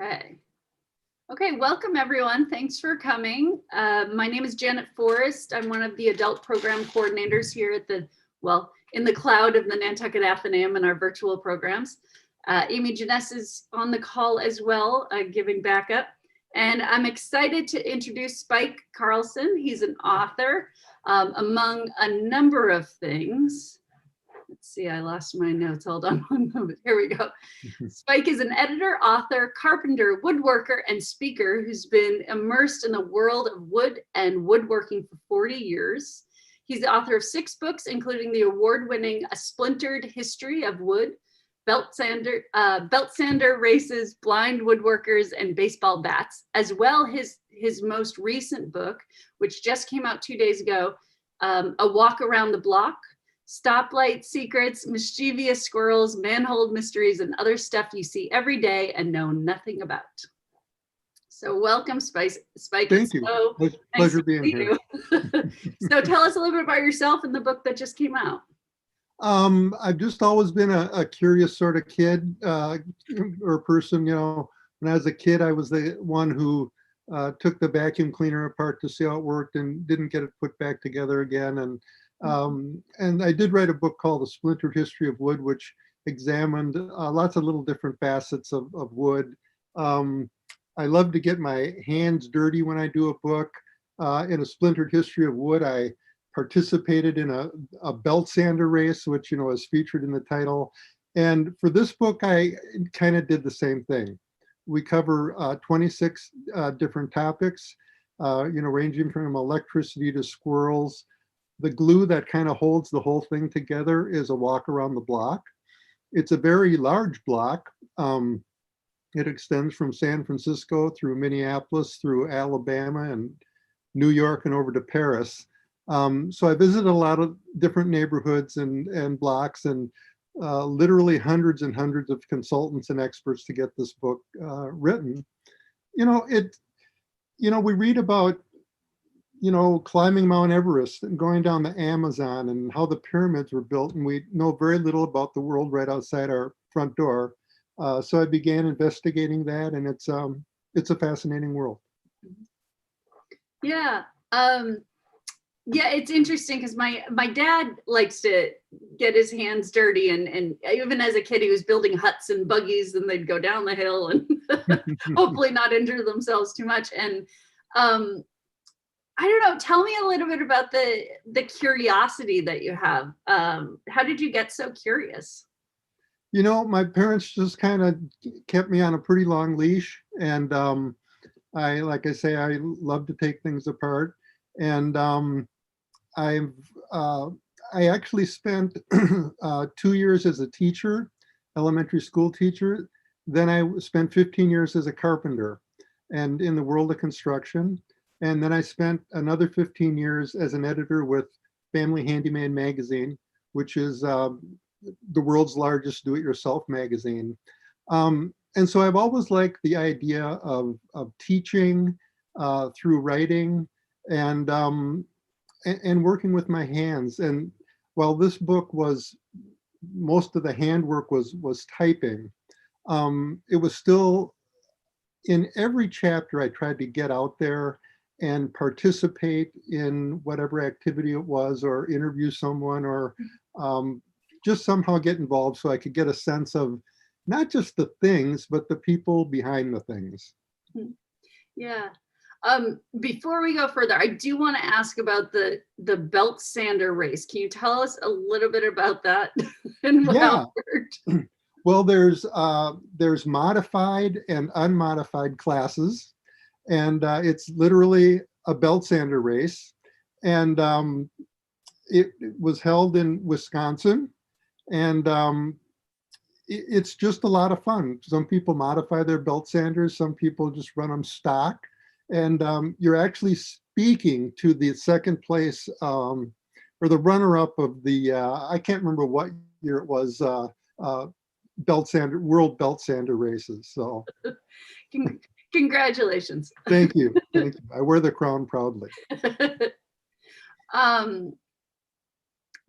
Okay. Okay, welcome everyone. Thanks for coming. My name is Janet Forrest. I'm one of the adult program coordinators here at in the cloud of the Nantucket Atheneum and our virtual programs. Amy Janess is on the call as well, giving backup. And I'm excited to introduce Spike Carlsen. He's an author, among a number of things. Let's see, I lost my notes. Hold on one moment. Here we go. Spike is an editor, author, carpenter, woodworker, and speaker who's been immersed in the world of wood and woodworking for 40 years. He's the author of 6 books, including the award-winning A Splintered History of Wood, Belt sander races, blind woodworkers, and baseball bats, as well as his most recent book, which just came out 2 days ago, A Walk Around the Block, Stoplight Secrets, Mischievous Squirrels, Manhole Mysteries, and other stuff you see every day and know nothing about. So welcome, Spike. Thank you. So Pleasure nice being here. So tell us a little bit about yourself and the book that just came out. I've just always been a curious sort of kid or person. You know, when I was a kid, I was the one who took the vacuum cleaner apart to see how it worked and didn't get it put back together again. And I did write a book called A Splintered History of Wood, which examined lots of little different facets of wood. I love to get my hands dirty when I do a book. In A Splintered History of Wood, I participated in a belt sander race, which, you know, is featured in the title. And for this book, I kind of did the same thing. We cover 26 different topics, ranging from electricity to squirrels. The glue that kind of holds the whole thing together is A Walk Around the Block. It's a very large block. It extends from San Francisco through Minneapolis, through Alabama and New York and over to Paris. So I visited a lot of different neighborhoods and blocks, and literally hundreds and hundreds of consultants and experts to get this book written. We read about, climbing Mount Everest and going down the Amazon and how the pyramids were built, and we know very little about the world right outside our front door. So I began investigating that, and it's a fascinating world. Yeah. Yeah, it's interesting because my dad likes to get his hands dirty, and even as a kid, he was building huts and buggies, and they'd go down the hill and hopefully not injure themselves too much. And I don't know, tell me a little bit about the curiosity that you have. How did you get so curious? My parents just kind of kept me on a pretty long leash, and like I say, I love to take things apart. And I actually spent 2 years as a teacher, elementary school teacher. Then I spent 15 years as a carpenter and in the world of construction. And then I spent another 15 years as an editor with Family Handyman magazine, which is the world's largest do-it-yourself magazine. And so I've always liked the idea of teaching through writing and working with my hands. And while this book was, most of the handwork was typing, it was still, in every chapter I tried to get out there and participate in whatever activity it was, or interview someone, or just somehow get involved so I could get a sense of not just the things, but the people behind the things. Yeah. Before we go further, I do want to ask about the belt sander race. Can you tell us a little bit about that and how it worked? Well, there's modified and unmodified classes, and it's literally a belt sander race. And it was held in Wisconsin, and it's just a lot of fun. Some people modify their belt sanders, some people just run them stock. And you're actually speaking to the second place, or the runner-up of the, I can't remember what year it was, world belt sander races. So congratulations. Thank you. Thank you. I wear the crown proudly.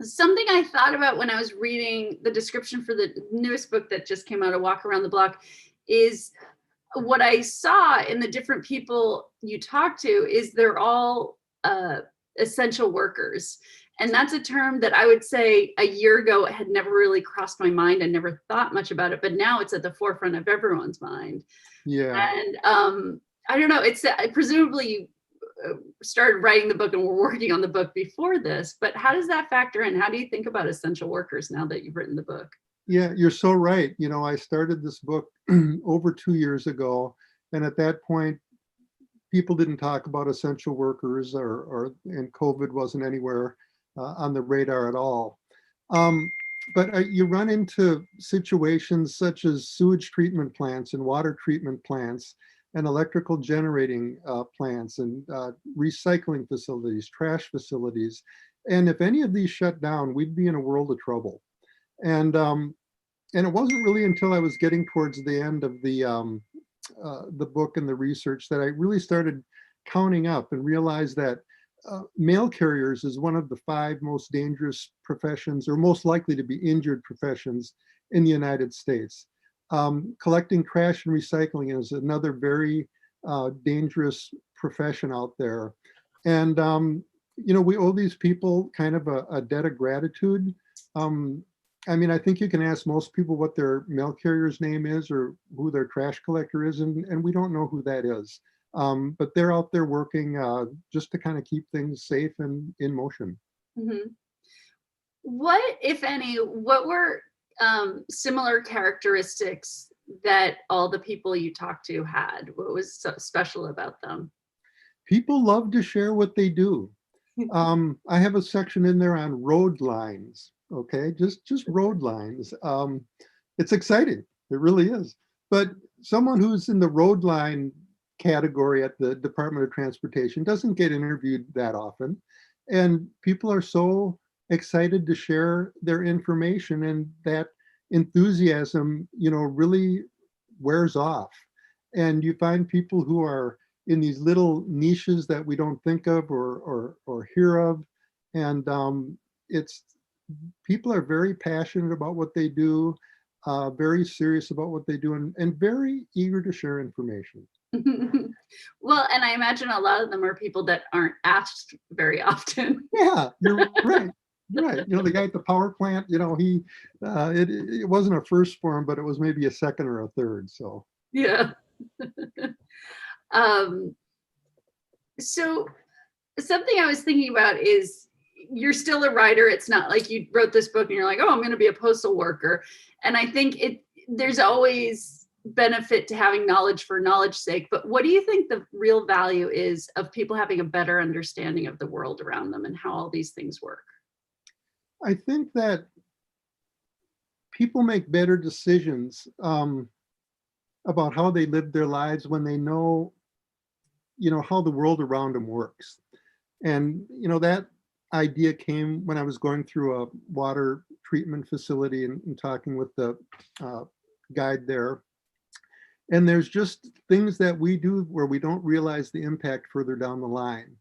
Something I thought about when I was reading the description for the newest book that just came out, A Walk Around the Block, is what I saw in the different people you talk to is they're all essential workers. And that's a term that I would say a year ago had never really crossed my mind. I never thought much about it, but now it's at the forefront of everyone's mind. Yeah. And I don't know, it's presumably you started writing the book and were working on the book before this, but how does that factor in? How do you think about essential workers now that you've written the book? Yeah, you're so right. I started this book over 2 years ago, and at that point, people didn't talk about essential workers, and COVID wasn't anywhere on the radar at all. But you run into situations such as sewage treatment plants and water treatment plants and electrical generating plants and recycling facilities, trash facilities. And if any of these shut down, we'd be in a world of trouble. And it wasn't really until I was getting towards the end of the book and the research that I really started counting up and realized that mail carriers is one of the 5 most dangerous professions, or most likely to be injured professions in the United States. Collecting trash and recycling is another very dangerous profession out there. And, we owe these people kind of a debt of gratitude. I mean, I think you can ask most people what their mail carrier's name is or who their trash collector is, and we don't know who that is. But they're out there working just to kind of keep things safe and in motion. Mm-hmm. What, if any, what were similar characteristics that all the people you talked to had? What was so special about them? People love to share what they do. I have a section in there on road lines. Okay, just road lines. It's exciting. It really is. But someone who's in the road line category at the Department of Transportation doesn't get interviewed that often. And people are so excited to share their information, and that enthusiasm, really wears off. And you find people who are in these little niches that we don't think of or hear of. And it's people are very passionate about what they do, very serious about what they do, and very eager to share information. Well, and I imagine a lot of them are people that aren't asked very often. Yeah, you're right. Right. The guy at the power plant, it wasn't a first for him, but it was maybe a second or a third. So Yeah. So something I was thinking about is you're still a writer. It's not like you wrote this book and you're like, oh, I'm going to be a postal worker. And I think there's always benefit to having knowledge for knowledge's sake. But what do you think the real value is of people having a better understanding of the world around them and how all these things work? I think that people make better decisions about how they live their lives when they know, how the world around them works. And, that idea came when I was going through a water treatment facility and talking with the guide there. And there's just things that we do where we don't realize the impact further down the line.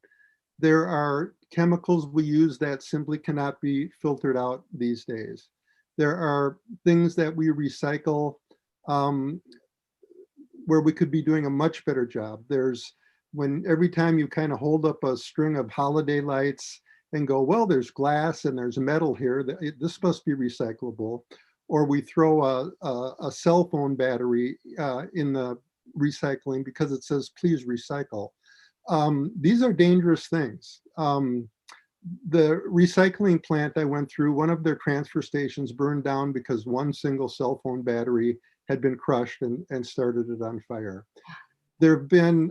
There are chemicals we use that simply cannot be filtered out these days. There are things that we recycle where we could be doing a much better job. Every time you kind of hold up a string of holiday lights and go, well, there's glass and there's metal here, this must be recyclable. Or we throw a cell phone battery in the recycling because it says, please recycle. These are dangerous things. The recycling plant I went through, one of their transfer stations burned down because one single cell phone battery had been crushed and started it on fire. There have been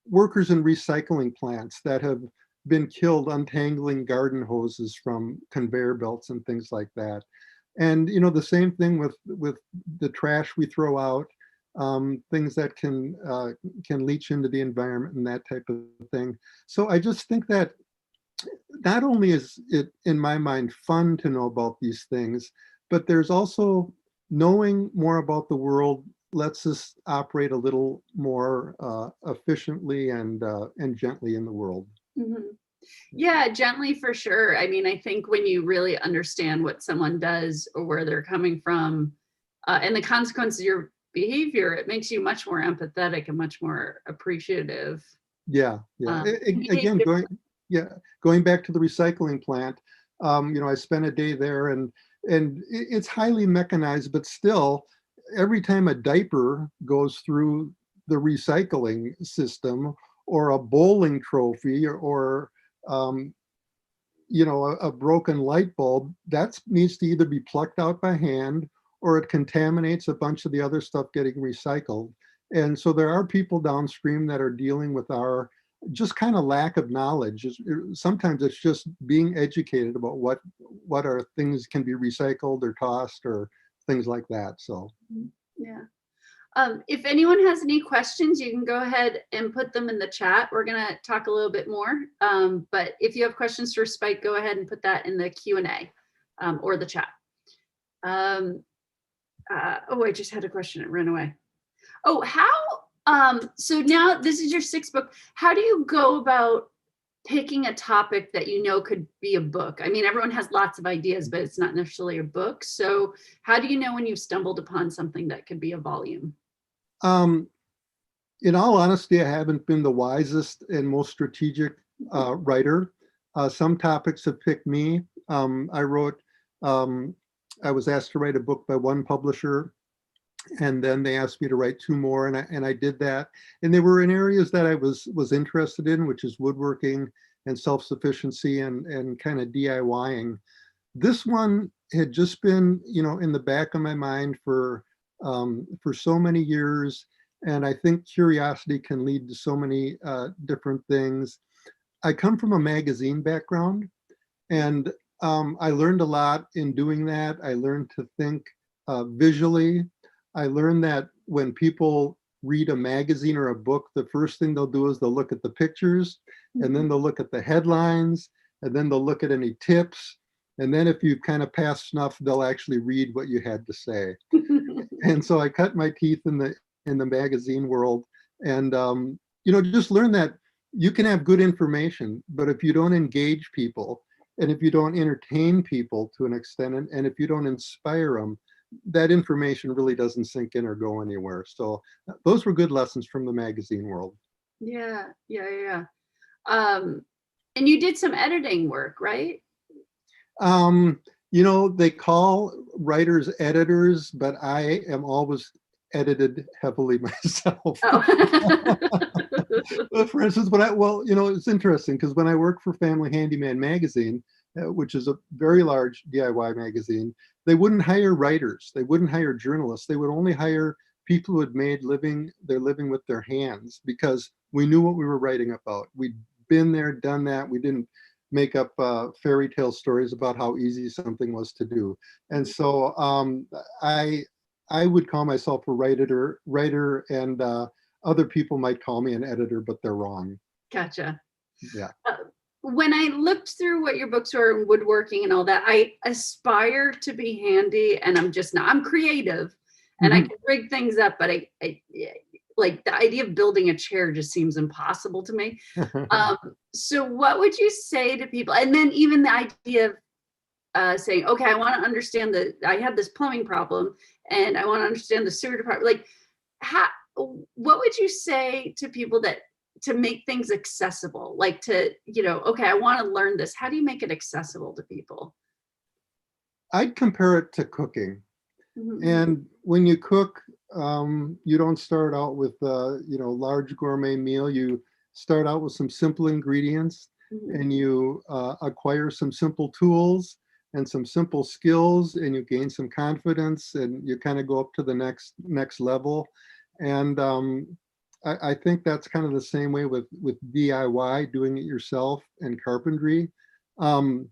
workers in recycling plants that have been killed untangling garden hoses from conveyor belts and things like that. And the same thing with the trash we throw out, things that can leach into the environment and that type of thing. So I just think that not only is it, in my mind, fun to know about these things, but there's also knowing more about the world lets us operate a little more efficiently and gently in the world. Mm-hmm. Yeah, gently for sure. I mean, I think when you really understand what someone does or where they're coming from and the consequences behavior, it makes you much more empathetic and much more appreciative. Yeah. Again, going back to the recycling plant, I spent a day there, and it's highly mechanized, but still, every time a diaper goes through the recycling system, or a bowling trophy, or a broken light bulb, that needs to either be plucked out by hand, or it contaminates a bunch of the other stuff getting recycled. And so there are people downstream that are dealing with our just kind of lack of knowledge. Sometimes it's just being educated about what are things can be recycled or tossed or things like that. So yeah. If anyone has any questions, you can go ahead and put them in the chat. We're going to talk a little bit more. But if you have questions for Spike, go ahead and put that in the Q&A or the chat. Oh, I just had a question. It ran away. Oh, so now this is your 6th book. How do you go about picking a topic that you know could be a book? I mean, everyone has lots of ideas, but it's not necessarily a book. So how do you know when you've stumbled upon something that could be a volume? In all honesty, I haven't been the wisest and most strategic writer. Some topics have picked me. I was asked to write a book by one publisher, and then they asked me to write 2 more, and I did that. And they were in areas that I was interested in, which is woodworking and self-sufficiency and kind of DIYing. This one had just been, in the back of my mind for so many years. And I think curiosity can lead to so many different things. I come from a magazine background, and I learned a lot in doing that. I learned to think visually. I learned that when people read a magazine or a book, the first thing they'll do is they'll look at the pictures, and then they'll look at the headlines, and then they'll look at any tips. And then if you've kind of passed snuff, they'll actually read what you had to say. And so I cut my teeth in the magazine world, and just learn that you can have good information, but if you don't engage people, and if you don't entertain people to an extent, and if you don't inspire them, that information really doesn't sink in or go anywhere. So those were good lessons from the magazine world. Yeah. And you did some editing work, right? They call writers editors, but I am always edited heavily myself. Oh. For instance, it's interesting because when I worked for Family Handyman magazine, which is a very large DIY magazine, they wouldn't hire writers. They wouldn't hire journalists. They would only hire people who had made their living with their hands, because we knew what we were writing about. We'd been there, done that. We didn't make up fairy tale stories about how easy something was to do. And so I would call myself a writer, and other people might call me an editor, but they're wrong. Gotcha. Yeah. When I looked through what your books were in woodworking and all that, I aspire to be handy, and I'm just not. I'm creative, and I can rig things up, but I like the idea of building a chair just seems impossible to me. So what would you say to people? And then even the idea of saying, okay, I want to understand I have this plumbing problem, and I want to understand the sewer department. Like, what would you say to people to make things accessible? Like okay, I want to learn this. How do you make it accessible to people? I'd compare it to cooking. And when you cook, you don't start out with large gourmet meal. You start out with some simple ingredients, and you acquire some simple tools and some simple skills, and you gain some confidence, and you kind of go up to the next level. And I think that's kind of the same way with DIY, doing it yourself, and carpentry. In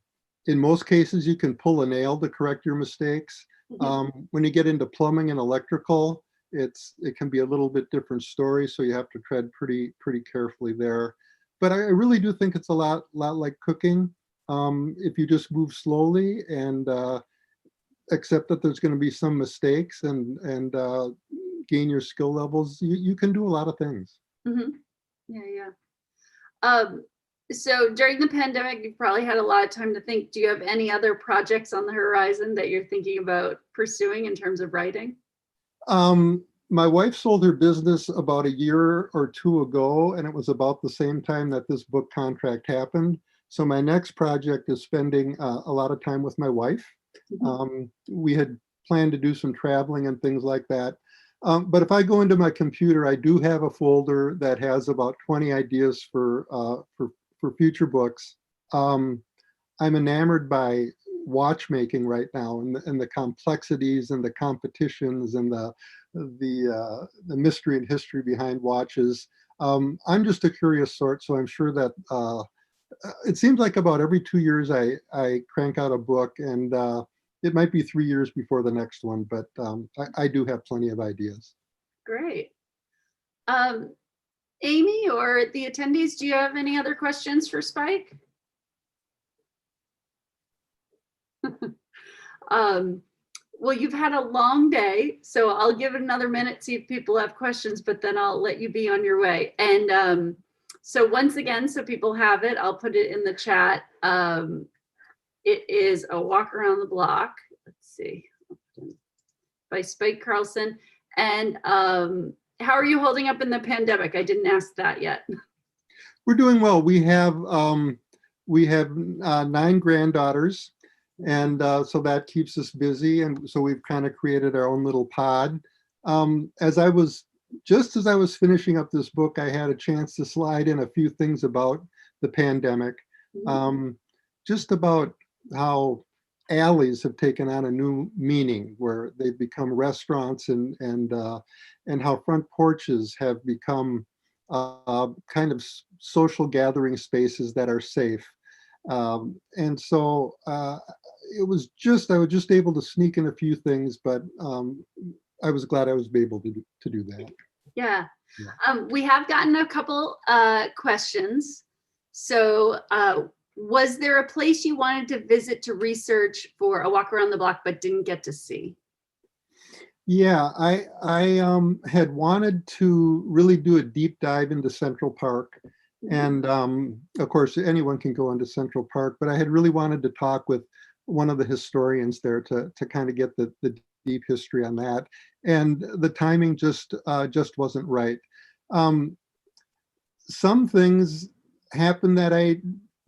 most cases, you can pull a nail to correct your mistakes. When you get into plumbing and electrical, it can be a little bit different story, so you have to tread pretty carefully there. But I really do think it's a lot like cooking. If you just move slowly and accept that there's going to be some mistakes, and gain your skill levels, you can do a lot of things. Yeah. So during the pandemic, you probably had a lot of time to think. Do you have any other projects on the horizon that you're thinking about pursuing in terms of writing? My wife sold her business about a year or two ago, and it was about the same time that this book contract happened. So my next project is spending a lot of time with my wife. We had planned to do some traveling and things like that. But if I go into my computer, I do have a folder that has about 20 ideas for future books. I'm enamored by watchmaking right now, and the complexities and the competitions and the mystery and history behind watches. I'm just a curious sort, so I'm sure that it seems like about every 2 years I crank out a book, and it might be 3 years before the next one, but I do have plenty of ideas. Great. Amy or the attendees, do you have any other questions for Spike? Well, you've had a long day, so I'll give it another minute, see if people have questions, but then I'll let you be on your way. And so once again, so people have it, I'll put it in the chat. It is A Walk Around the Block. Let's see, by Spike Carlsen. And how are you holding up in the pandemic? I didn't ask that yet. We're doing well. We have 9 granddaughters, and so that keeps us busy. And so we've kind of created our own little pod. As I was finishing up this book, I had a chance to slide in a few things about the pandemic, just about how alleys have taken on a new meaning, where they've become restaurants, and how front porches have become kind of social gathering spaces that are safe. And so I was just able to sneak in a few things, but I was glad I was able to do that. Yeah. We have gotten a couple questions. So was there a place you wanted to visit to research for A Walk Around the Block but didn't get to see? Yeah, I had wanted to really do a deep dive into Central Park. And of course, anyone can go into Central Park, but I had really wanted to talk with one of the historians there to kind of get the deep history on that. And the timing just wasn't right. Some things happened that I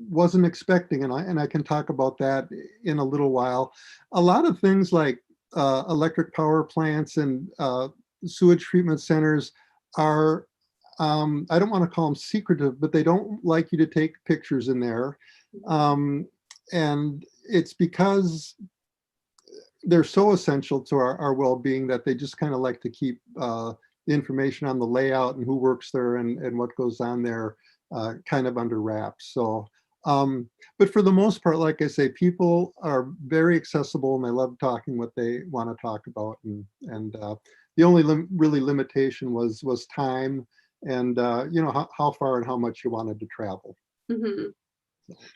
wasn't expecting, and I can talk about that in a little while. A lot of things like electric power plants and sewage treatment centers are, I don't want to call them secretive, but they don't like you to take pictures in there. And it's because they're so essential to our well-being that they just kind of like to keep the information on the layout and who works there and what goes on there kind of under wraps. So, but for the most part, like I say, people are very accessible and they love talking what they want to talk about. And the only really limitation was time, and how far and how much you wanted to travel.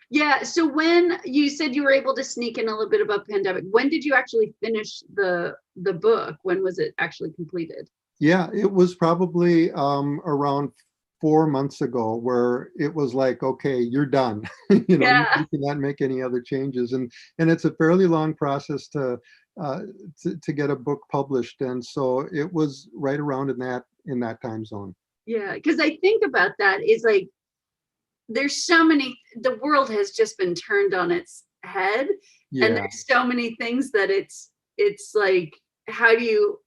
Yeah. So when you said you were able to sneak in a little bit about pandemic, when did you actually finish the book? When was it actually completed? Yeah, it was probably around 4 months ago, where it was like, okay, you're done. You cannot make any other changes, and it's a fairly long process to get a book published, and so it was right around in that time zone. Yeah, because I think about that is like, there's so many, the world has just been turned on its head. Yeah. And there's so many things that it's like, how do you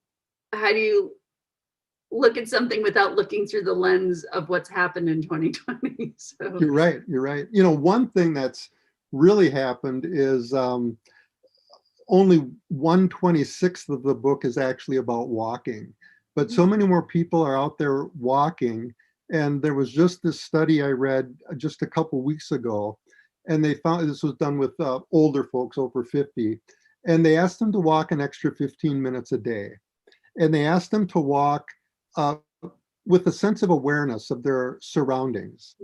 look at something without looking through the lens of what's happened in 2020? So you're right. One thing that's really happened is only 1/26 of the book is actually about walking, but so many more people are out there walking. And there was just this study I read just a couple weeks ago, and they found this was done with older folks over 50, and they asked them to walk an extra 15 minutes a day. And they asked them to walk with a sense of awareness of their surroundings.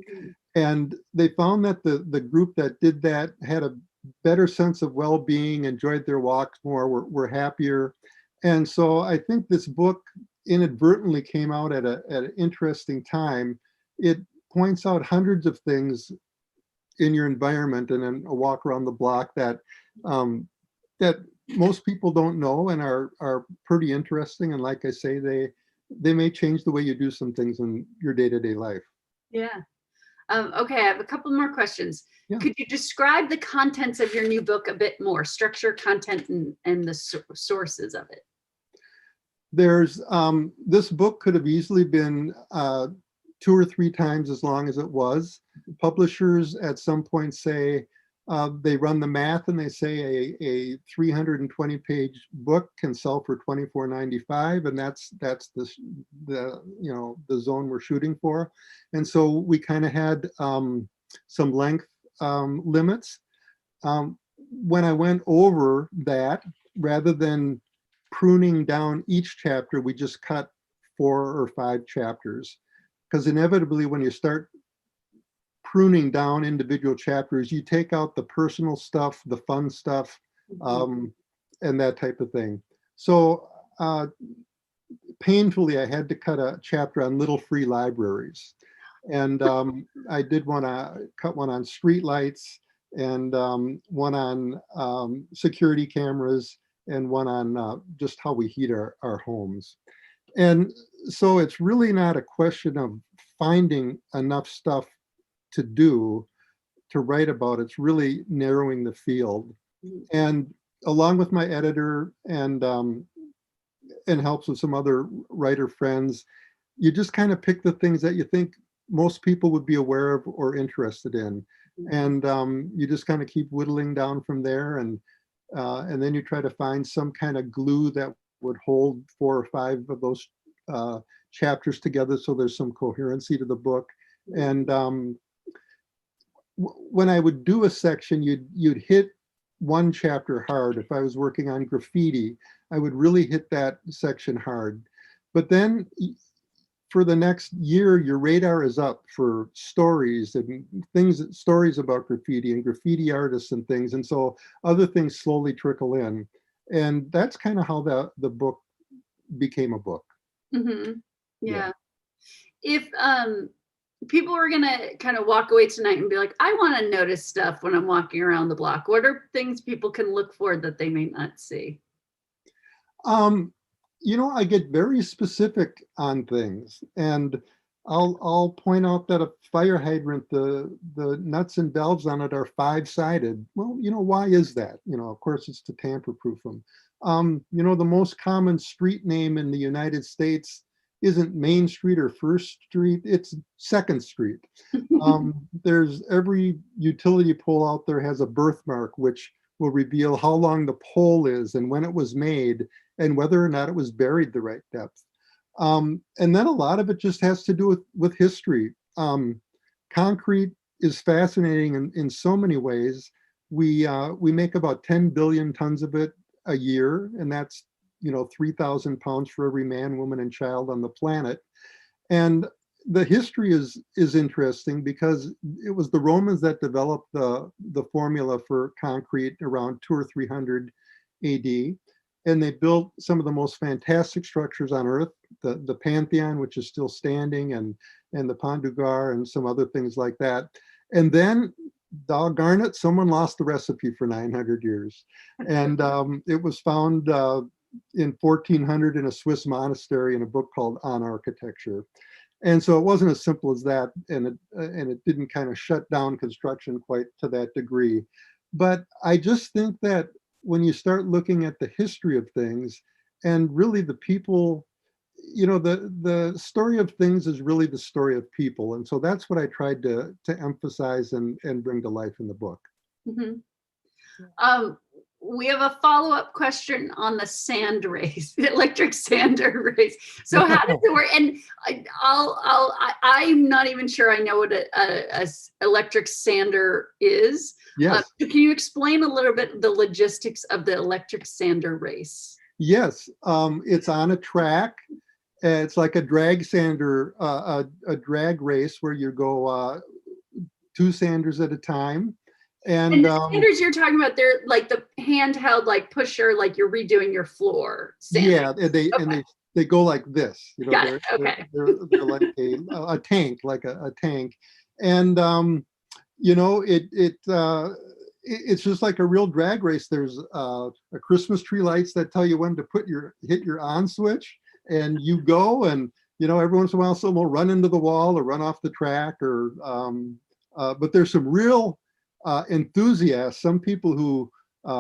And they found that the group that did that had a better sense of well-being, enjoyed their walks more, were happier. And so I think this book inadvertently came out at an interesting time. It points out hundreds of things in your environment and in A Walk Around the Block that that most people don't know and are pretty interesting. And like I say, they may change the way you do some things in your day-to-day life. Yeah. Okay, I have a couple more questions. Yeah. Could you describe the contents of your new book a bit more, structure, content, and the sources of it? There's this book could have easily been 2 or 3 times as long as it was. Publishers at some point say they run the math and they say a 320-page book can sell for $24.95, and that's the zone we're shooting for. And so we kind of had some length limits. When I went over that, rather than pruning down each chapter, we just cut 4 or 5 chapters, because inevitably when you start pruning down individual chapters, you take out the personal stuff, the fun stuff, and that type of thing. So painfully, I had to cut a chapter on little free libraries. And I did cut one on streetlights, and one on security cameras, and one on just how we heat our homes. And so it's really not a question of finding enough stuff to write about. It's really narrowing the field. And along with my editor and helps with some other writer friends, you just kind of pick the things that you think most people would be aware of or interested in. And you just kind of keep whittling down from there, and then you try to find some kind of glue that would hold 4 or 5 of those chapters together, so there's some coherency to the book. And when I would do a section, you'd hit one chapter hard. If I was working on graffiti, I would really hit that section hard. But then for the next year, your radar is up for stories and stories about graffiti and graffiti artists and things. And so other things slowly trickle in. And that's kind of how the book became a book. Mm-hmm. Yeah. If people were gonna kind of walk away tonight and be like, I want to notice stuff when I'm walking around the block, what are things people can look for that they may not see? I get very specific on things, and I'll point out that a fire hydrant, the nuts and valves on it are 5-sided. Well, why is that? Of course, it's to tamper-proof them. The most common street name in the United States isn't Main Street or First Street, it's Second Street. There's every utility pole out there has a birthmark, which will reveal how long the pole is and when it was made and whether or not it was buried the right depth. And then a lot of it just has to do with history. Concrete is fascinating in so many ways. We make about 10 billion tons of it a year, and that's 3,000 pounds for every man, woman, and child on the planet. And the history is interesting because it was the Romans that developed the formula for concrete around 200 or 300 AD. And they built some of the most fantastic structures on Earth, the Pantheon, which is still standing, and the Pont du Gard, and some other things like that. And then, doggone it, someone lost the recipe for 900 years. And it was found in 1400 in a Swiss monastery in a book called On Architecture. And so it wasn't as simple as that, and it didn't kind of shut down construction quite to that degree. But I just think that when you start looking at the history of things, and really the people, the story of things is really the story of people. And so that's what I tried to emphasize and bring to life in the book. Mm-hmm. We have a follow-up question on the sand race, the electric sander race. So how does it work? And I'm not even sure I know what a electric sander is. Yes. Can you explain a little bit the logistics of the electric sander race? Yes, it's on a track. It's like a drag sander, a drag race where you go 2 sanders at a time. And the sanders you're talking about, they're like the handheld, like pusher, like you're redoing your floor sander. Yeah, and they go like this. Got it. Okay. They're like a tank, like a tank, and it's just like a real drag race. There's a Christmas tree lights that tell you when to hit your on switch. and you go and, every once in a while someone will run into the wall or run off the track but there's some real enthusiasts, some people who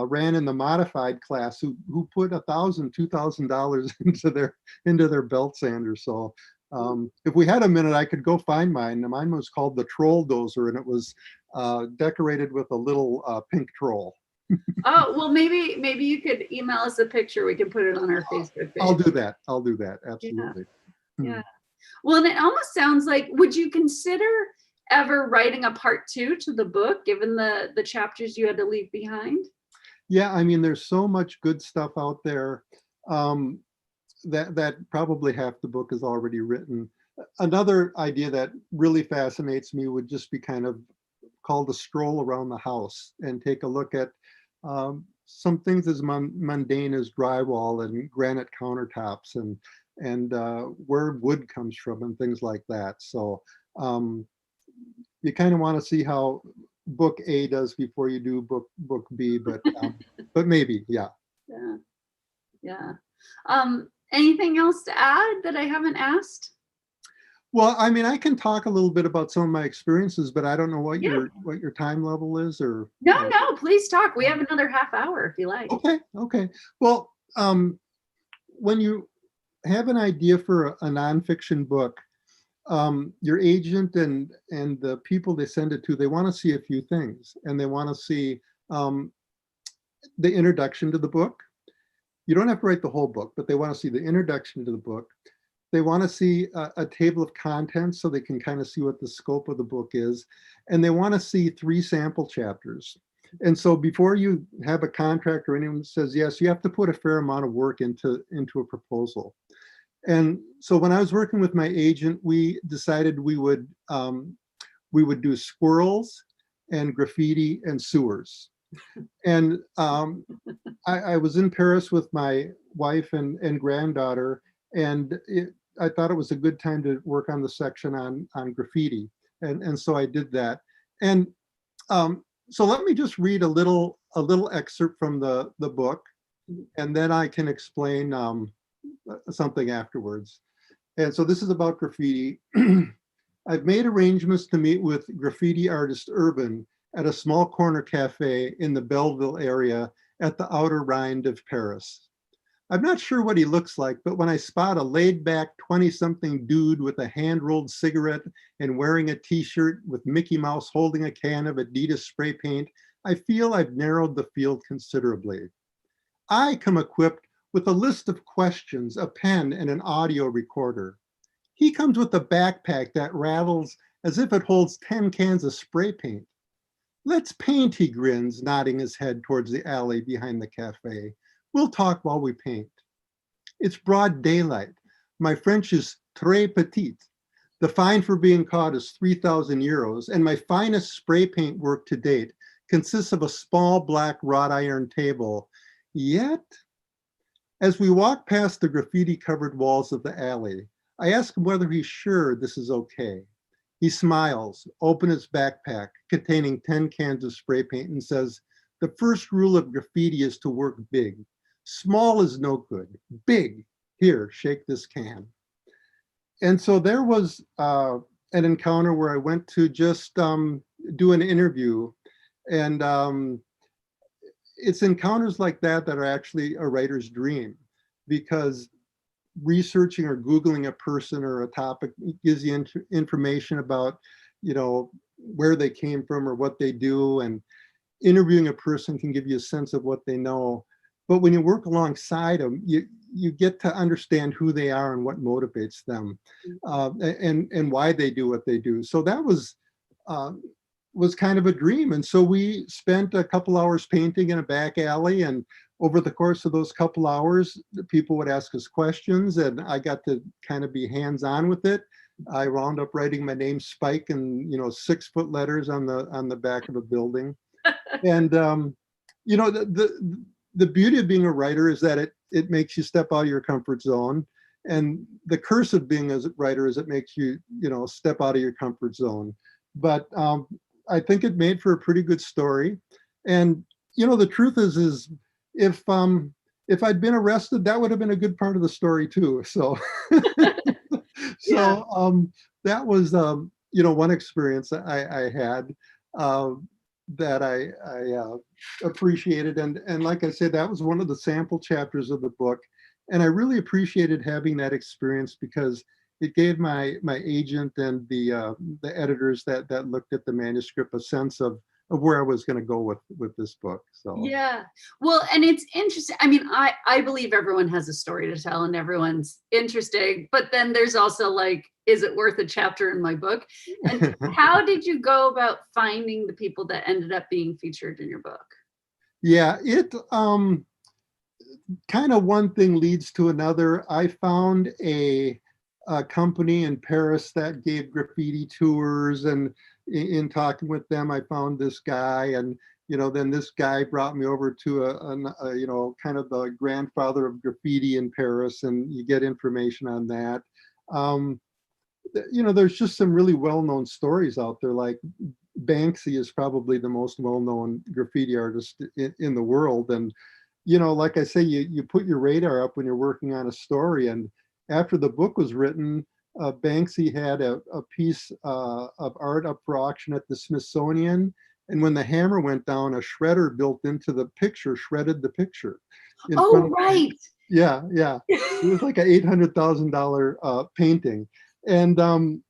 ran in the modified class who put $1,000, $2,000 into their belt sander. So if we had a minute, I could go find mine. Mine was called the Troll Dozer, and it was decorated with a little pink troll. Oh, well, maybe you could email us a picture. We can put it on our Facebook page. I'll do that. Absolutely. Yeah. Well, and it almost sounds like, would you consider ever writing a part 2 to the book, given the chapters you had to leave behind? Yeah, I mean, there's so much good stuff out there that probably half the book is already written. Another idea that really fascinates me would just be kind of called a stroll around the house and take a look at some things as mundane as drywall and granite countertops and where wood comes from and things like that. So you kind of want to see how book A does before you do book B, but maybe, yeah. Yeah. Anything else to add that I haven't asked? Well, I mean, I can talk a little bit about some of my experiences, but I don't know what your time level is, or no, please talk. We have another half hour if you like. Okay. Well, when you have an idea for a nonfiction book, your agent and the people they send it to, they want to see a few things, and they want to see the introduction to the book. You don't have to write the whole book, but they want to see the introduction to the book. They want to see a table of contents so they can kind of see what the scope of the book is. And they want to see 3 sample chapters. And so before you have a contract or anyone says yes, you have to put a fair amount of work into a proposal. And so when I was working with my agent, we decided we would do squirrels and graffiti and sewers. And I was in Paris with my wife and granddaughter, and I thought it was a good time to work on the section on graffiti. And so I did that. And so let me just read a little excerpt from the book, and then I can explain something afterwards. And so this is about graffiti. I've made arrangements to meet with graffiti artist Urban at a small corner cafe in the Belleville area at the outer rind of Paris. I'm not sure what he looks like, but when I spot a laid-back 20-something dude with a hand-rolled cigarette and wearing a t-shirt with Mickey Mouse holding a can of Adidas spray paint, I feel I've narrowed the field considerably. I come equipped with a list of questions, a pen, and an audio recorder. He comes with a backpack that rattles as if it holds 10 cans of spray paint. Let's paint, he grins, nodding his head towards the alley behind the cafe. We'll talk while we paint. It's broad daylight. My French is très petit. The fine for being caught is 3,000 euros, and my finest spray paint work to date consists of a small black wrought iron table. Yet, as we walk past the graffiti-covered walls of the alley, I ask him whether he's sure this is okay. He smiles, opens his backpack containing 10 cans of spray paint, and says, the first rule of graffiti is to work big. Small is no good. Big, here, shake this can. And so there was an encounter where I went to just do an interview. And it's encounters like that that are actually a writer's dream, because researching or Googling a person or a topic gives you information about, where they came from or what they do. And interviewing a person can give you a sense of what they know. But when you work alongside them, you get to understand who they are and what motivates them, and why they do what they do. So that was kind of a dream. And so we spent a couple hours painting in a back alley, and over the course of those couple hours, the people would ask us questions, and I got to kind of be hands-on with it. I wound up writing my name Spike in 6-foot letters on the back of a building. And the beauty of being a writer is that it makes you step out of your comfort zone. And the curse of being a writer is it makes you, step out of your comfort zone. But I think it made for a pretty good story. And, the truth is if if I'd been arrested, that would have been a good part of the story too. So, Yeah. so that was one experience that I had that I appreciated, and like I said, that was one of the sample chapters of the book, and I really appreciated having that experience because it gave my agent and the editors that looked at the manuscript a sense of where I was going to go with this book. So Yeah. Well, and it's interesting. I mean, I believe everyone has a story to tell and everyone's interesting, but then there's also like, is it worth a chapter in my book? And how did you go about finding the people that ended up being featured in your book? yeah, it kind of one thing leads to another. I found a company in Paris that gave graffiti tours, and in talking with them, I found this guy, and then this guy brought me over to kind of the grandfather of graffiti in Paris, and you get information on that. Um, there's just some really well-known stories out there. Like Banksy is probably the most well-known graffiti artist in the world, and like I say, you put your radar up when you're working on a story. And after the book was written, Banksy had a piece of art up for auction at the Smithsonian. And when the hammer went down, a shredder built into the picture shredded the picture in front Oh, of. right. Yeah, yeah. It was like a $800,000 painting. And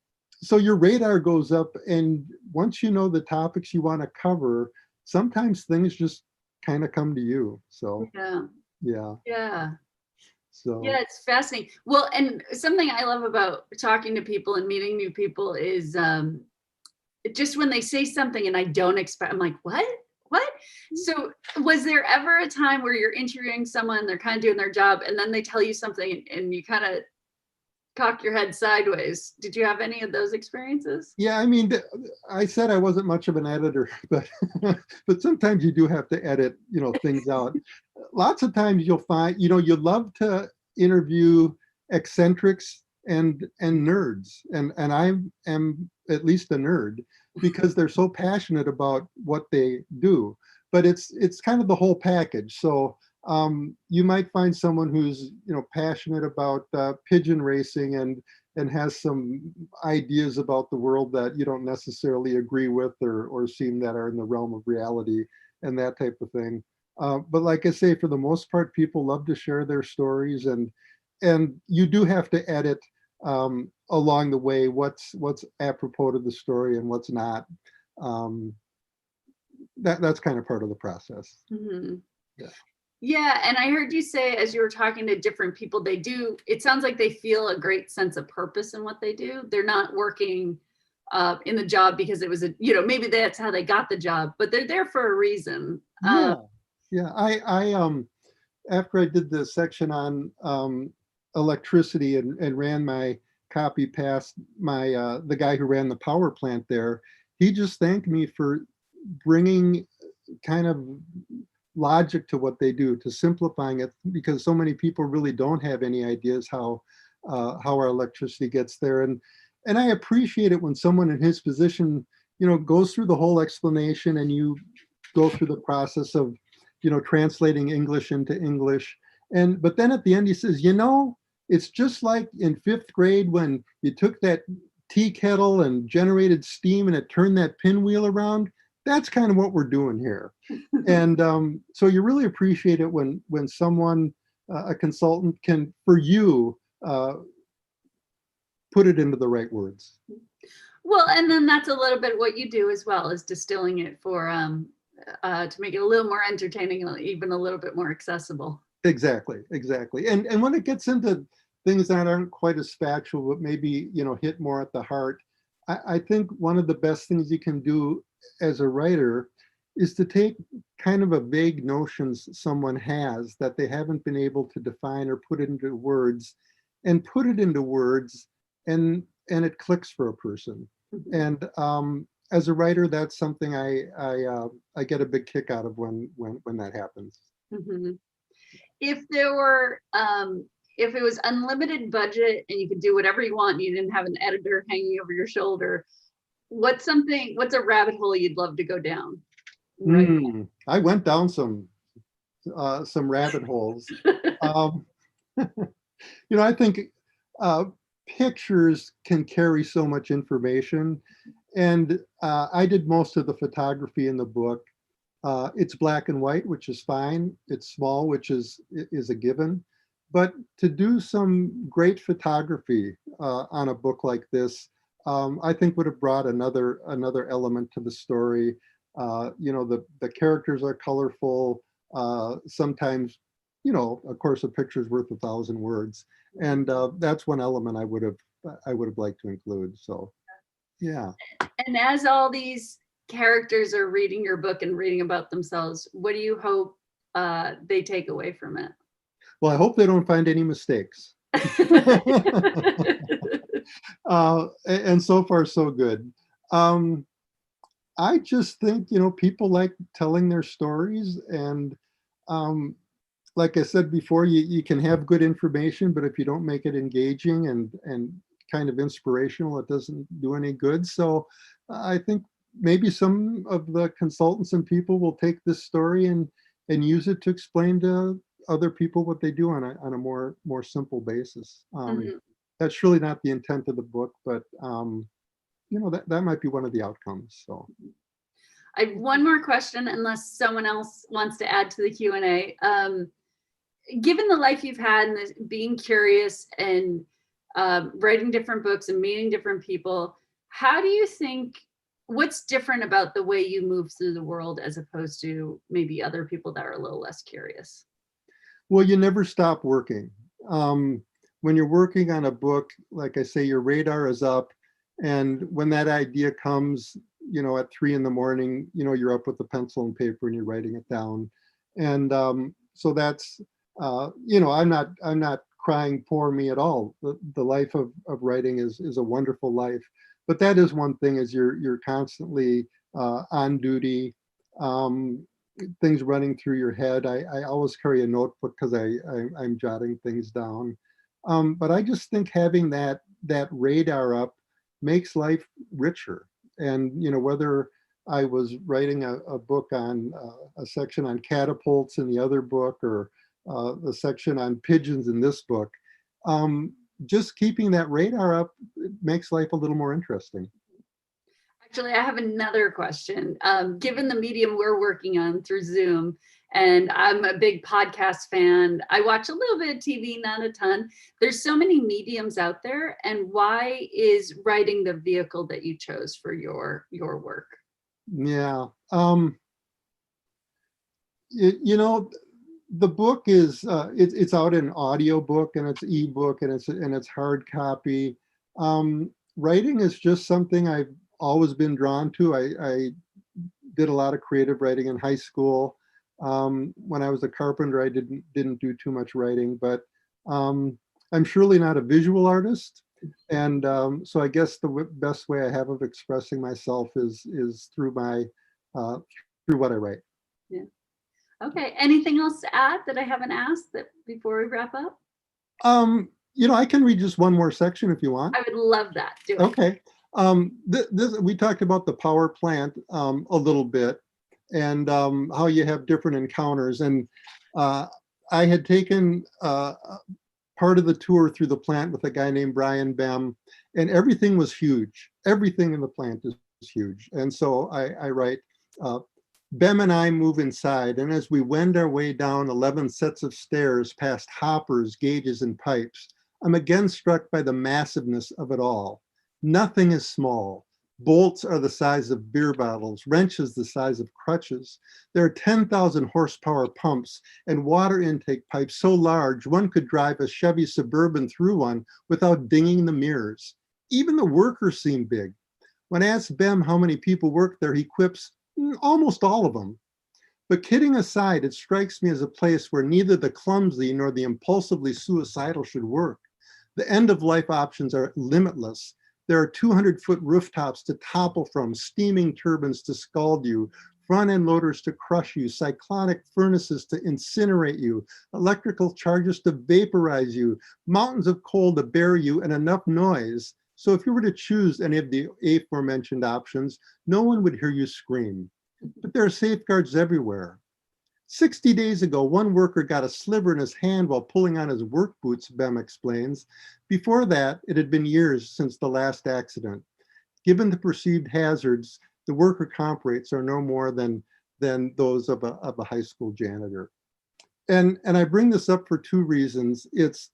so your radar goes up, and once you know the topics you want to cover, sometimes things just kind of come to you. So Yeah. yeah. Yeah. So Yeah, it's fascinating. Well, and something I love about talking to people and meeting new people is just when they say something and I don't expect, I'm like, what? What? So was there ever a time where you're interviewing someone, they're kind of doing their job, and then they tell you something and you kind of cock your head sideways? Did you have any of those experiences? yeah, I mean, I said I wasn't much of an editor, but but sometimes you do have to edit, things out. Lots of times you'll find, you love to interview eccentrics and nerds, and I am at least a nerd because they're so passionate about what they do. But it's kind of the whole package. So you might find someone who's passionate about pigeon racing and has some ideas about the world that you don't necessarily agree with or seem that are in the realm of reality and that type of thing. But like I say, for the most part, people love to share their stories, and you do have to edit along the way what's apropos to the story and what's not. Um, that's kind of part of the process. Mm-hmm. Yeah. Yeah, and I heard you say as you were talking to different people, it sounds like they feel a great sense of purpose in what they do. They're not working in the job because it was maybe that's how they got the job, but they're there for a reason. Yeah. Yeah. I after I did the section on electricity and ran my copy past the guy who ran the power plant there, he just thanked me for bringing kind of logic to what they do, to simplifying it, because so many people really don't have any ideas how our electricity gets there. And I appreciate it when someone in his position, goes through the whole explanation, and you go through the process of, translating English into English. But then at the end he says, it's just like in fifth grade when you took that tea kettle and generated steam and it turned that pinwheel around. That's kind of what we're doing here. And so you really appreciate it when someone, a consultant, can, for you, put it into the right words. Well, and then that's a little bit what you do as well, is distilling it for to make it a little more entertaining and even a little bit more accessible. Exactly. And when it gets into things that aren't quite as factual, but maybe hit more at the heart, I think one of the best things you can do as a writer is to take kind of a vague notions someone has that they haven't been able to define or put into words, and put it into words, and it clicks for a person. And as a writer, that's something I get a big kick out of when that happens. Mm-hmm. If it was unlimited budget and you could do whatever you want and you didn't have an editor hanging over your shoulder, what's a rabbit hole you'd love to go down? Right. I went down some some rabbit holes. Um, I think uh, pictures can carry so much information. And I did most of the photography in the book. It's black and white, which is fine. It's small, which is a given. But to do some great photography on a book like this, I think would have brought another element to the story. The characters are colorful. Sometimes, of course, a picture's worth 1,000 words, and that's one element I would have liked to include. So, yeah. And as all these characters are reading your book and reading about themselves, what do you hope they take away from it? Well, I hope they don't find any mistakes. And so far, so good. I just think, people like telling their stories. And like I said before, you can have good information, but if you don't make it engaging and kind of inspirational, it doesn't do any good. So I think maybe some of the consultants and people will take this story and use it to explain to other people what they do on a more simple basis. Mhm. That's really not the intent of the book, but that might be one of the outcomes. So I have one more question, unless someone else wants to add to the Q&A. Given the life you've had and being curious and writing different books and meeting different people, how do you think, what's different about the way you move through the world as opposed to maybe other people that are a little less curious? well, you never stop working. When you're working on a book, like I say, your radar is up, and when that idea comes, at 3 a.m, you're up with a pencil and paper and you're writing it down. And so that's, I'm not crying poor me at all. The life of writing is a wonderful life. But that is one thing, is you're constantly on duty, things running through your head. I always carry a notebook because I'm jotting things down. But I just think having that radar up makes life richer. And whether I was writing a book on a section on catapults in the other book, or the section on pigeons in this book, just keeping that radar up makes life a little more interesting. Actually, I have another question. Given the medium we're working on through Zoom, and I'm a big podcast fan, I watch a little bit of TV, not a ton. There's so many mediums out there. And why is writing the vehicle that you chose for your work? Yeah. The book is it's out in audio book, and it's ebook, and it's hard copy. Writing is just something I've always been drawn to. I did a lot of creative writing in high school. When I was a carpenter, I didn't do too much writing, but I'm surely not a visual artist. And so I guess the best way I have of expressing myself is through through what I write. Yeah. Okay. Anything else to add that I haven't asked that before we wrap up? I can read just one more section if you want. I would love that. Do it. Okay. We talked about the power plant a little bit, and how you have different encounters. And I had taken part of the tour through the plant with a guy named Brian Bem, and everything was huge. Everything in the plant is huge. And so I write, Bem and I move inside, and as we wend our way down 11 sets of stairs past hoppers, gauges, and pipes, I'm again struck by the massiveness of it all. Nothing is small. Bolts are the size of beer bottles, wrenches the size of crutches. There are 10,000 horsepower pumps and water intake pipes so large one could drive a Chevy Suburban through one without dinging the mirrors. Even the workers seem big. When I ask Bem how many people work there, he quips, almost all of them. But kidding aside, it strikes me as a place where neither the clumsy nor the impulsively suicidal should work. The end-of-life options are limitless. There are 200-foot rooftops to topple from, steaming turbines to scald you, front-end loaders to crush you, cyclonic furnaces to incinerate you, electrical charges to vaporize you, mountains of coal to bury you, and enough noise. So if you were to choose any of the aforementioned options, no one would hear you scream. But there are safeguards everywhere. 60 days ago, one worker got a sliver in his hand while pulling on his work boots, Bem explains. Before that, it had been years since the last accident. Given the perceived hazards, the worker comp rates are no more than those of a high school janitor. And I bring this up for two reasons. It's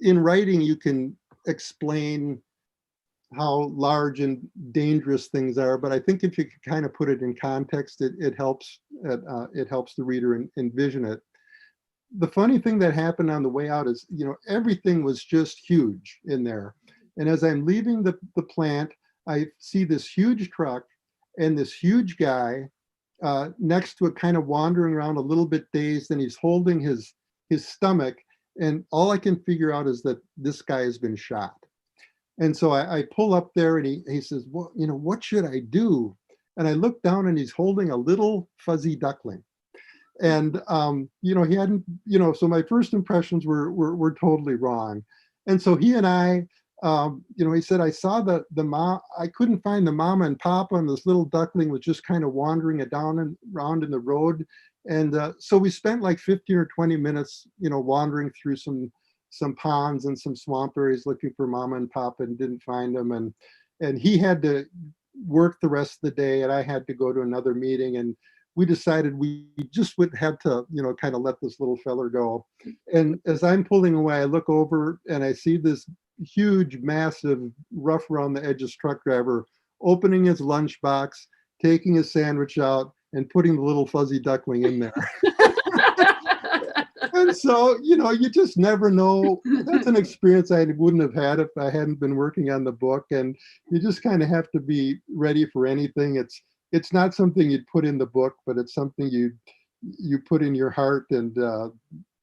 in writing, you can explain how large and dangerous things are, but I think if you can kind of put it in context, it helps the reader envision it. The funny thing that happened on the way out is, everything was just huge in there. And as I'm leaving the plant, I see this huge truck and this huge guy next to it, kind of wandering around a little bit dazed, and he's holding his stomach. And all I can figure out is that this guy has been shot. And so I pull up there, and he says, well, what should I do? And I look down, and he's holding a little fuzzy duckling. And, he hadn't, so my first impressions were totally wrong. And so he and I, he said, I saw the mom, I couldn't find the mama and papa, and this little duckling was just kind of wandering down and around in the road. And so we spent like 15 or 20 minutes, wandering through some ponds and some swamp areas looking for mama and papa, and didn't find them. And he had to work the rest of the day, and I had to go to another meeting. And we decided we just would have to, kind of let this little feller go. And as I'm pulling away, I look over and I see this huge, massive, rough around the edges truck driver opening his lunchbox, taking his sandwich out, and putting the little fuzzy duckling in there. And so, you just never know. That's an experience I wouldn't have had if I hadn't been working on the book. And you just kind of have to be ready for anything. It's not something you'd put in the book, but it's something you put in your heart and,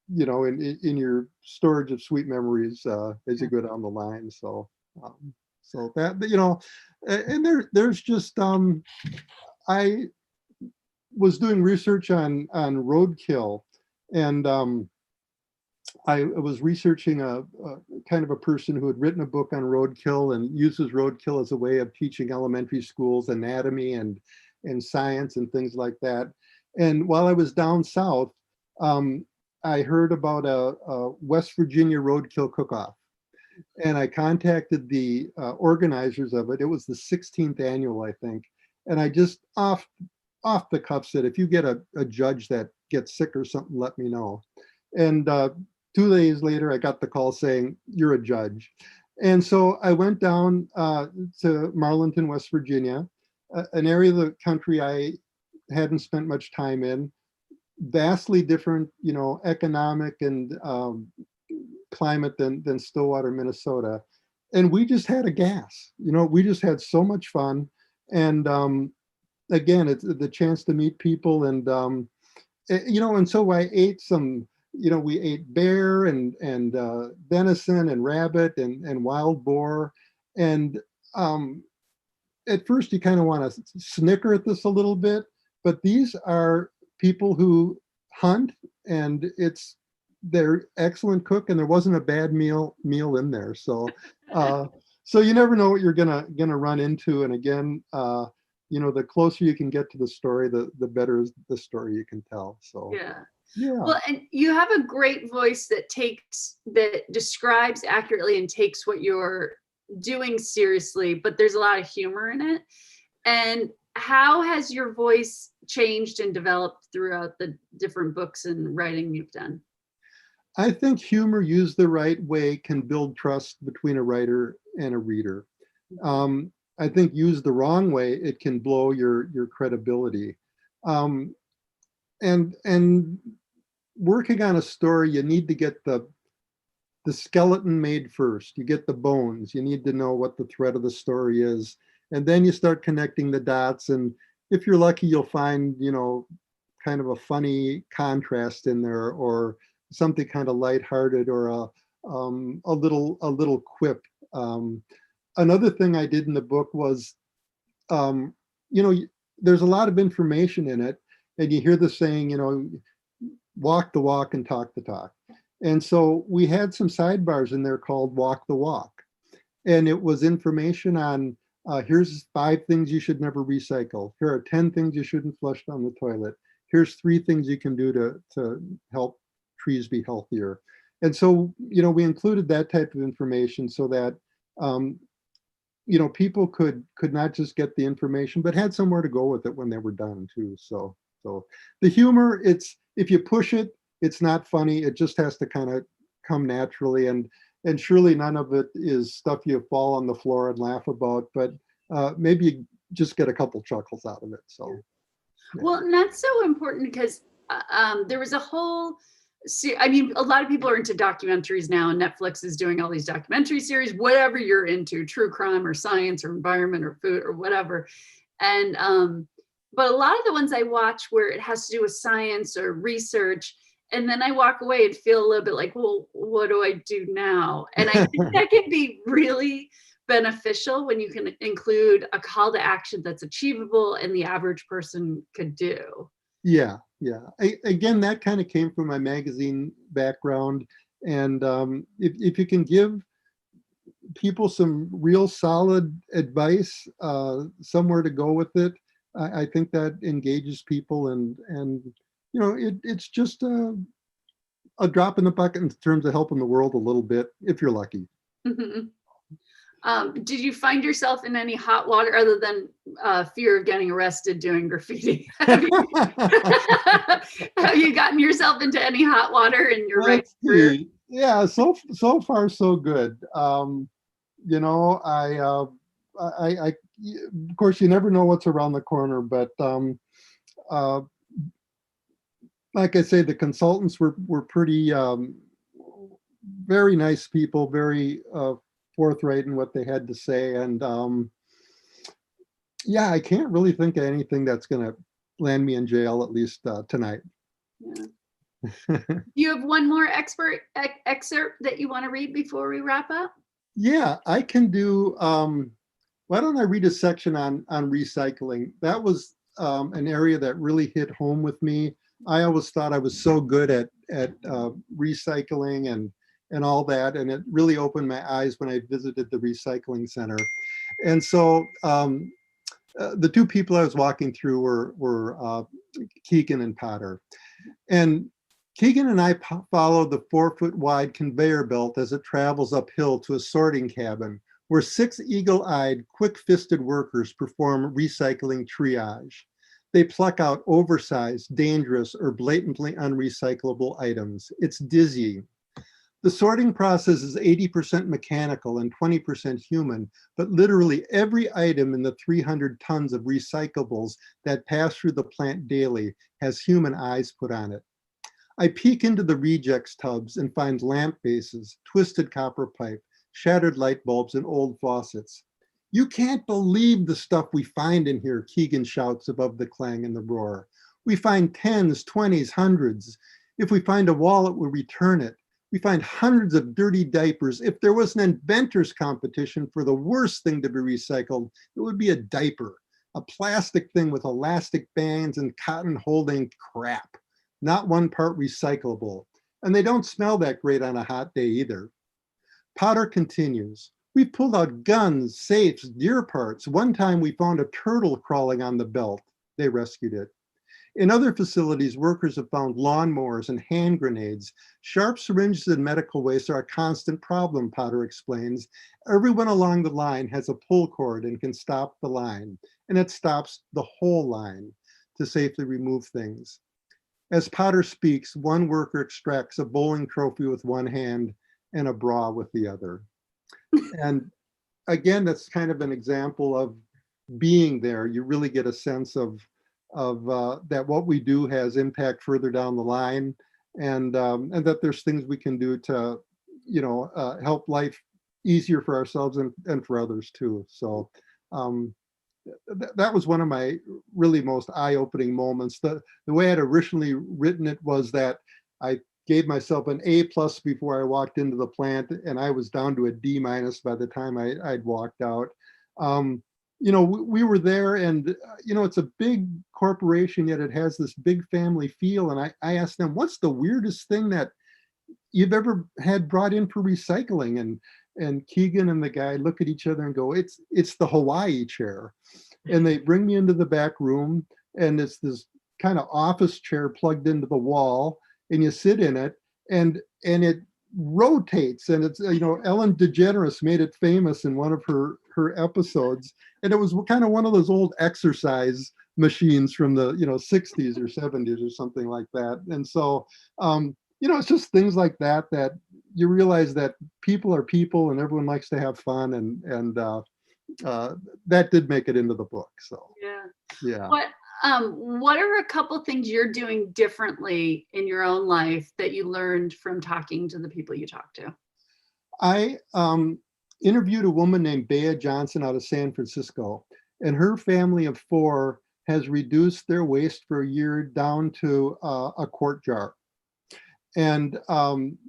in your storage of sweet memories as you go down the line. So that, and there's just, I was doing research on roadkill, and I was researching a kind of a person who had written a book on roadkill and uses roadkill as a way of teaching elementary schools anatomy and science and things like that. And while I was down south, I heard about a West Virginia roadkill cook-off, and I contacted the organizers of it. It was the 16th annual, I think. And I just off the cuff said, if you get a judge that gets sick or something, let me know. And 2 days later, I got the call saying, you're a judge. And so I went down to Marlinton, West Virginia, an area of the country I hadn't spent much time in, vastly different, economic and climate than Stillwater, Minnesota. And we just had a gas, we just had so much fun. And again, it's the chance to meet people, and and so I ate some, we ate bear and venison and rabbit and wild boar. And at first you kind of want to snicker at this a little bit, but these are people who hunt, and they're excellent cook, and there wasn't a bad meal in there. So so you never know what you're gonna run into. And again, the closer you can get to the story, the better is the story you can tell. So yeah. Yeah. Well, and you have a great voice that describes accurately and takes what you're doing seriously, but there's a lot of humor in it. And how has your voice changed and developed throughout the different books and writing you've done? I think humor used the right way can build trust between a writer and a reader. I think used the wrong way, it can blow your credibility. And working on a story, you need to get the skeleton made first. You get the bones. You need to know what the thread of the story is. And then you start connecting the dots. And if you're lucky, you'll find, kind of a funny contrast in there, or something kind of lighthearted, or a little quip. Another thing I did in the book was, there's a lot of information in it, and you hear the saying, walk the walk and talk the talk. And so we had some sidebars in there called Walk the Walk. And it was information on, here's 5 things you should never recycle. Here are 10 things you shouldn't flush down the toilet. here's 3 things you can do to help trees be healthier. And so, we included that type of information so that, people could not just get the information, but had somewhere to go with it when they were done too. So the humor, if you push it, it's not funny. It just has to kind of come naturally. And surely none of it is stuff you fall on the floor and laugh about, but maybe you just get a couple chuckles out of it. So. Yeah. Well, and that's so important because there was a whole, I mean, a lot of people are into documentaries now, and Netflix is doing all these documentary series, whatever you're into, true crime or science or environment or food or whatever. And, but a lot of the ones I watch where it has to do with science or research, and then I walk away and feel a little bit like, well, what do I do now? And I think that can be really beneficial when you can include a call to action that's achievable and the average person could do. Yeah. Again, that kind of came from my magazine background. And if you can give people some real solid advice, somewhere to go with it, I think that engages people, and it's just a drop in the bucket in terms of helping the world a little bit, if you're lucky. Mm-hmm. Did you find yourself in any hot water other than fear of getting arrested doing graffiti? Have you gotten yourself into any hot water in your right career? Yeah, so far so good. I of course you never know what's around the corner, but like I say, the consultants were pretty very nice people, very forthright in what they had to say. And I can't really think of anything that's going to land me in jail, at least tonight. Yeah. You have one more excerpt that you want to read before we wrap up? Yeah, I can do. Why don't I read a section on recycling? That was an area that really hit home with me. I always thought I was so good at recycling and all that, and it really opened my eyes when I visited the recycling center. And so the 2 people I was walking through were Keegan and Potter. And Keegan and I followed the 4-foot wide conveyor belt as it travels uphill to a sorting cabin where 6 eagle-eyed, quick-fisted workers perform recycling triage. They pluck out oversized, dangerous, or blatantly unrecyclable items. It's dizzying. The sorting process is 80% mechanical and 20% human, but literally every item in the 300 tons of recyclables that pass through the plant daily has human eyes put on it. I peek into the rejects tubs and find lamp bases, twisted copper pipe, shattered light bulbs, and old faucets. You can't believe the stuff we find in here, Keegan shouts above the clang and the roar. We find 10s, 20s, hundreds. If we find a wallet, we return it. We find hundreds of dirty diapers. If there was an inventor's competition for the worst thing to be recycled, it would be a diaper, a plastic thing with elastic bands and cotton holding crap. Not one part recyclable. And they don't smell that great on a hot day either. Potter continues. We pulled out guns, safes, deer parts. One time we found a turtle crawling on the belt. They rescued it. In other facilities, workers have found lawnmowers and hand grenades. Sharp syringes and medical waste are a constant problem, Potter explains. Everyone along the line has a pull cord and can stop the line, and it stops the whole line to safely remove things. As Potter speaks, one worker extracts a bowling trophy with one hand and a bra with the other. And again, that's kind of an example of being there. You really get a sense of that what we do has impact further down the line, and that there's things we can do to, help life easier for ourselves and for others too. So that was one of my really most eye-opening moments. The way I'd originally written it was that I gave myself an A+ before I walked into the plant, and I was down to a D- by the time I'd walked out. We were there, and it's a big corporation, yet it has this big family feel. And I asked them, what's the weirdest thing that you've ever had brought in for recycling? And Keegan and the guy look at each other and go, it's the Hawaii chair. And they bring me into the back room, and it's this kind of office chair plugged into the wall, and you sit in it, and it rotates, and it's, Ellen DeGeneres made it famous in one of her episodes, and it was kind of one of those old exercise machines from the 60s or 70s or something like that. And so it's just things like that that you realize that people are people and everyone likes to have fun, and that did make it into the book. So yeah. What are a couple things you're doing differently in your own life that you learned from talking to the people you talk to? I interviewed a woman named Bea Johnson out of San Francisco, and her family of 4 has reduced their waste for a year down to a quart jar. And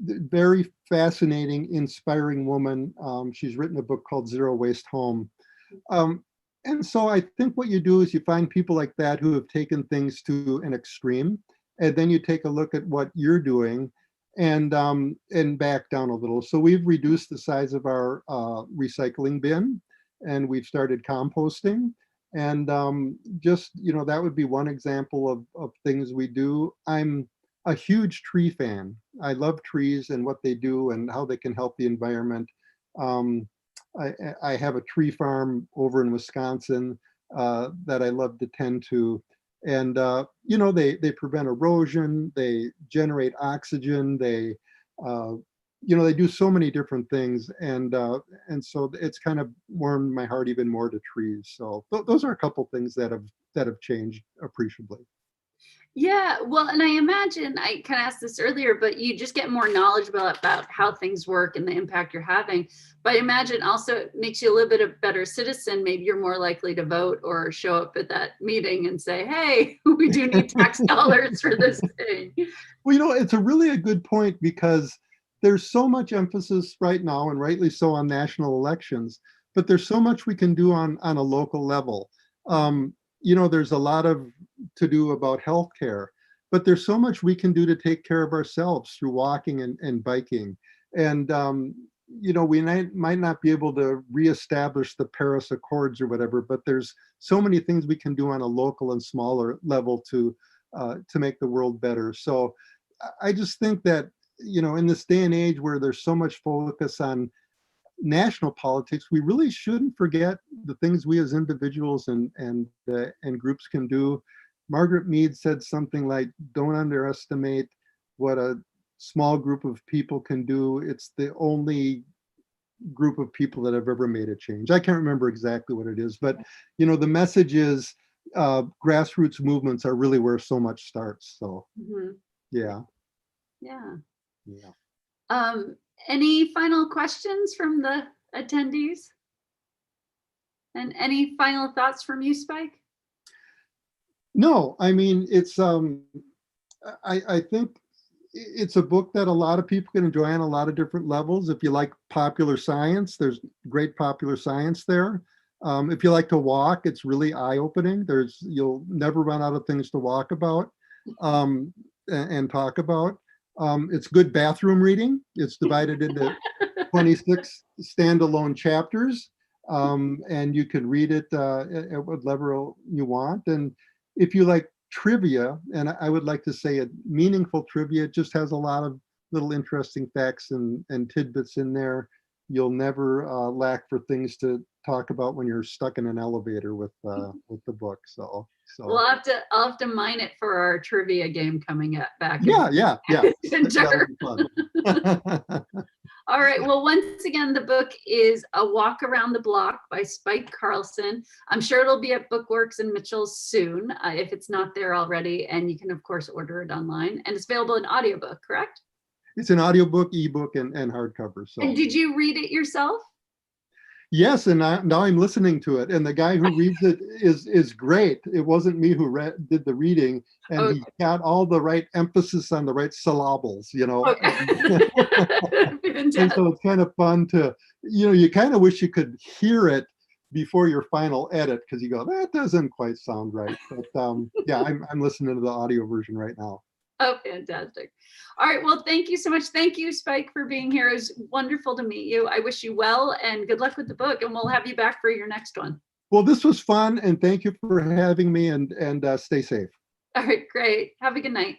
very fascinating, inspiring woman. She's written a book called Zero Waste Home. And so I think what you do is you find people like that who have taken things to an extreme, and then you take a look at what you're doing and back down a little. So we've reduced the size of our recycling bin, and we've started composting. And that would be one example of things we do. I'm a huge tree fan. I love trees and what they do and how they can help the environment. I have a tree farm over in Wisconsin that I love to tend to. And, they prevent erosion, they generate oxygen, they do so many different things. And so it's kind of warmed my heart even more to trees. So those are a couple things that have changed appreciably. Yeah, well, and I imagine, I kind of asked this earlier, but you just get more knowledgeable about how things work and the impact you're having. But I imagine also it makes you a little bit of a better citizen. Maybe you're more likely to vote or show up at that meeting and say, hey, we do need tax dollars for this thing. Well, it's a good point, because there's so much emphasis right now, and rightly so, on national elections, but there's so much we can do on a local level. There's a lot to do about healthcare, but there's so much we can do to take care of ourselves through walking and biking. And, we might not be able to reestablish the Paris Accords or whatever, but there's so many things we can do on a local and smaller level to make the world better. So I just think that, in this day and age where there's so much focus on national politics, we really shouldn't forget the things we as individuals and groups can do. Margaret Mead said something like, don't underestimate what a small group of people can do. It's the only group of people that have ever made a change. I can't remember exactly what it is, but the message is grassroots movements are really where so much starts. So yeah. Any final questions from the attendees? And any final thoughts from you, Spike? No, I mean, it's I think it's a book that a lot of people can enjoy on a lot of different levels. If you like popular science, there's great popular science there. If you like to walk, it's really eye-opening. You'll never run out of things to walk about and talk about. It's good bathroom reading. It's divided into 26 standalone chapters, and you can read it at what level you want. And if you like trivia, and I would like to say a meaningful trivia, it just has a lot of little interesting facts and tidbits in there. You'll never lack for things to talk about when you're stuck in an elevator with the book. So well, I'll have to mine it for our trivia game coming up back. Yeah. Winter. All right. Well, once again, the book is A Walk Around the Block by Spike Carlsen. I'm sure it'll be at Bookworks and Mitchell's soon, if it's not there already. And you can, of course, order it online. And it's available in audiobook, correct? It's an audiobook, ebook, and hardcover. So. And did you read it yourself? Yes, and now I'm listening to it, and the guy who reads it is great. It wasn't me who did the reading, and he got all the right emphasis on the right syllables, Okay. And so it's kind of fun to, you kind of wish you could hear it before your final edit, because you go, that doesn't quite sound right. But yeah, I'm listening to the audio version right now. Oh, fantastic. All right. Well, thank you so much. Thank you, Spike, for being here. It was wonderful to meet you. I wish you well and good luck with the book, and we'll have you back for your next one. Well, this was fun, and thank you for having me, and stay safe. All right, great. Have a good night.